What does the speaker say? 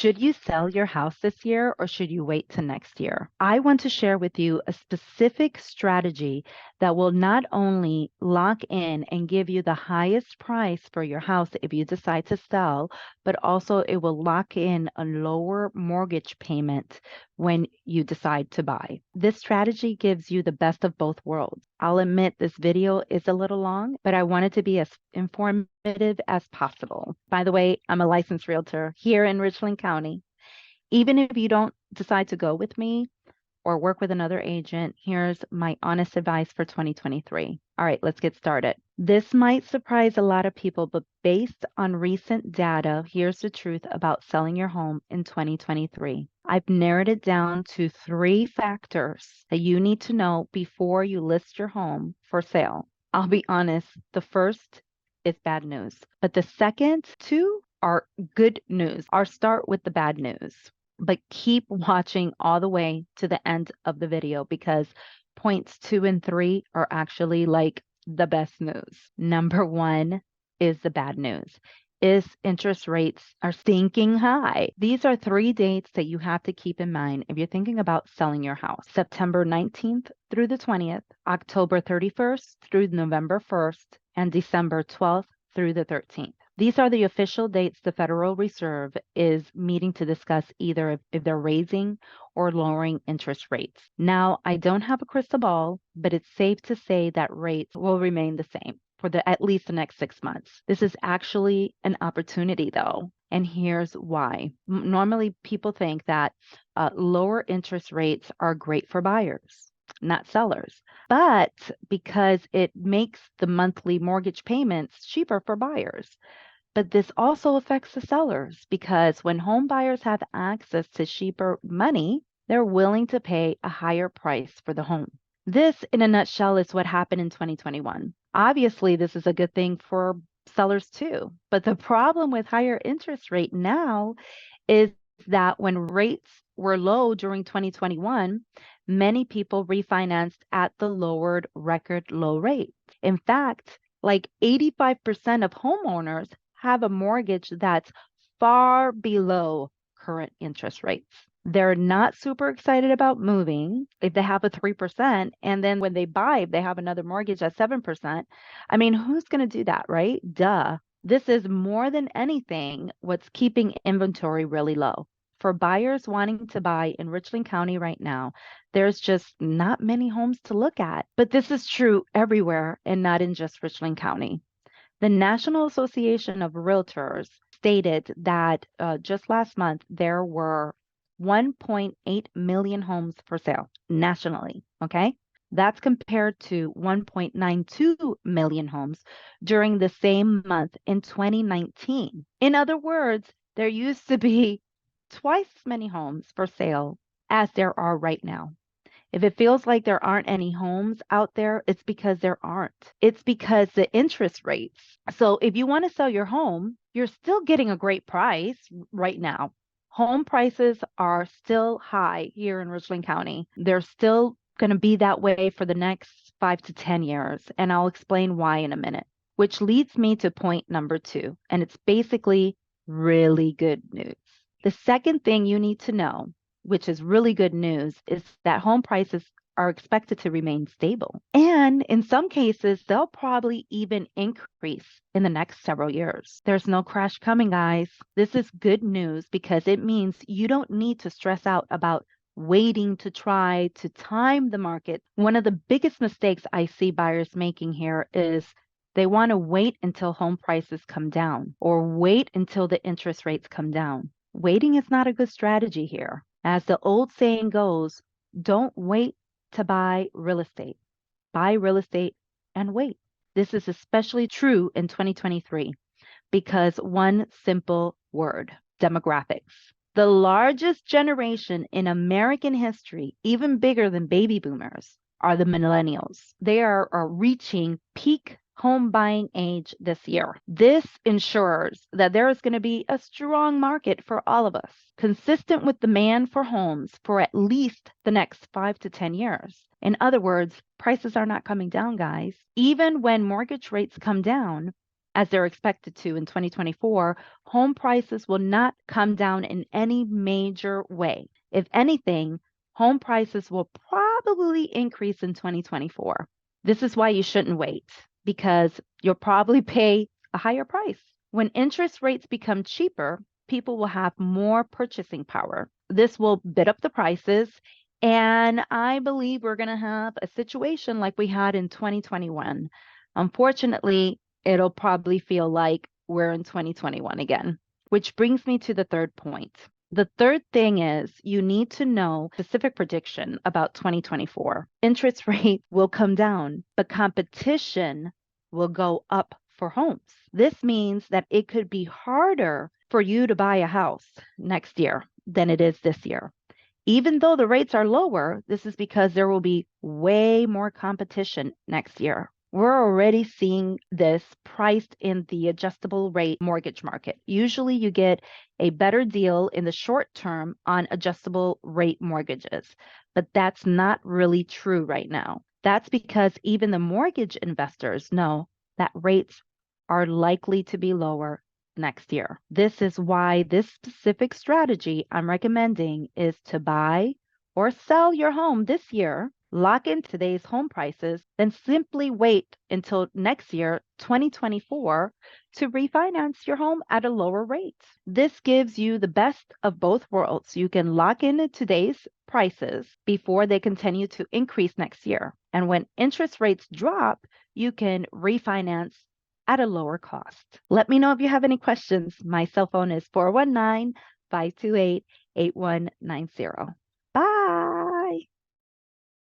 Should you sell your house this year or should you wait till next year? I want to share with you a specific strategy that will not only lock in and give you the highest price for your house if you decide to sell, but also it will lock in a lower mortgage payment when you decide to buy. This strategy gives you the best of both worlds. I'll admit this video is a little long, but I want it to be as informative as possible. By the way, I'm a licensed realtor here in Richland County. Even if you don't decide to go with me or work with another agent, here's my honest advice for 2023. All right, let's get started. This might surprise a lot of people, but based on recent data, here's the truth about selling your home in 2023. I've narrowed it down to 3 factors that you need to know before you list your home for sale. I'll be honest, the first is bad news, but the second 2 are good news. I'll start with the bad news, but keep watching all the way to the end of the video because points 2 and 3 are actually like the best news. Number 1 is the bad news. Is interest rates are stinking high. These are 3 dates that you have to keep in mind if you're thinking about selling your house. September 19th through the 20th, October 31st through November 1st, and December 12th through the 13th. These are the official dates the Federal Reserve is meeting to discuss either if they're raising or lowering interest rates. Now, I don't have a crystal ball, but it's safe to say that rates will remain the same for at least the next 6 months. This is actually an opportunity though, and here's why. Normally, people think that lower interest rates are great for buyers, not sellers. But because it makes the monthly mortgage payments cheaper for buyers. But this also affects the sellers because when home buyers have access to cheaper money, they're willing to pay a higher price for the home. This, in a nutshell, is what happened in 2021. Obviously, this is a good thing for sellers too. But the problem with higher interest rate now is that when rates were low during 2021, many people refinanced at the lowered record low rate. In fact, like 85% of homeowners have a mortgage that's far below current interest rates. They're not super excited about moving if they have a 3%. And then when they buy, if they have another mortgage at 7%, I mean, who's going to do that, right? Duh. This is more than anything what's keeping inventory really low. For buyers wanting to buy in Richland County right now, there's just not many homes to look at. But this is true everywhere and not in just Richland County. The National Association of Realtors stated that just last month there were 1.8 million homes for sale nationally. Okay. That's compared to 1.92 million homes during the same month in 2019. In other words, there used to be twice as many homes for sale as there are right now. If it feels like there aren't any homes out there, it's because there aren't. It's because the interest rates. So if you want to sell your home, you're still getting a great price right now. Home prices are still high here in Richland County. They're still going to be that way for the next 5 to 10 years. And I'll explain why in a minute, which leads me to point number 2. And it's basically really good news. The second thing you need to know, which is really good news, is that home prices are expected to remain stable. And in some cases, they'll probably even increase in the next several years. There's no crash coming, guys. This is good news because it means you don't need to stress out about waiting to try to time the market. One of the biggest mistakes I see buyers making here is they want to wait until home prices come down or wait until the interest rates come down. Waiting is not a good strategy here. As the old saying goes, don't wait to buy real estate. Buy real estate and wait. This is especially true in 2023 because one simple word, demographics. The largest generation in American history, even bigger than baby boomers, are the millennials. They are reaching peak home buying age this year. This ensures that there is going to be a strong market for all of us, consistent with demand for homes for at least the next 5 to 10 years. In other words, prices are not coming down, guys. Even when mortgage rates come down, as they're expected to in 2024, home prices will not come down in any major way. If anything, home prices will probably increase in 2024. This is why you shouldn't wait, because you'll probably pay a higher price. When interest rates become cheaper, people will have more purchasing power. This will bid up the prices, and I believe we're going to have a situation like we had in 2021. Unfortunately, it'll probably feel like we're in 2021 again, which brings me to the third point. The third thing is you need to know specific prediction about 2024. Interest rate will come down, but competition will go up for homes. This means that it could be harder for you to buy a house next year than it is this year. Even though the rates are lower, this is because there will be way more competition next year. We're already seeing this priced in the adjustable rate mortgage market. Usually you get a better deal in the short term on adjustable rate mortgages, but that's not really true right now. That's because even the mortgage investors know that rates are likely to be lower next year. This is why this specific strategy I'm recommending is to buy or sell your home this year, lock in today's home prices, then simply wait until next year, 2024, to refinance your home at a lower rate. This gives you the best of both worlds. You can lock in today's prices before they continue to increase next year. And when interest rates drop, you can refinance at a lower cost. Let me know if you have any questions. My cell phone is 419-528-8190.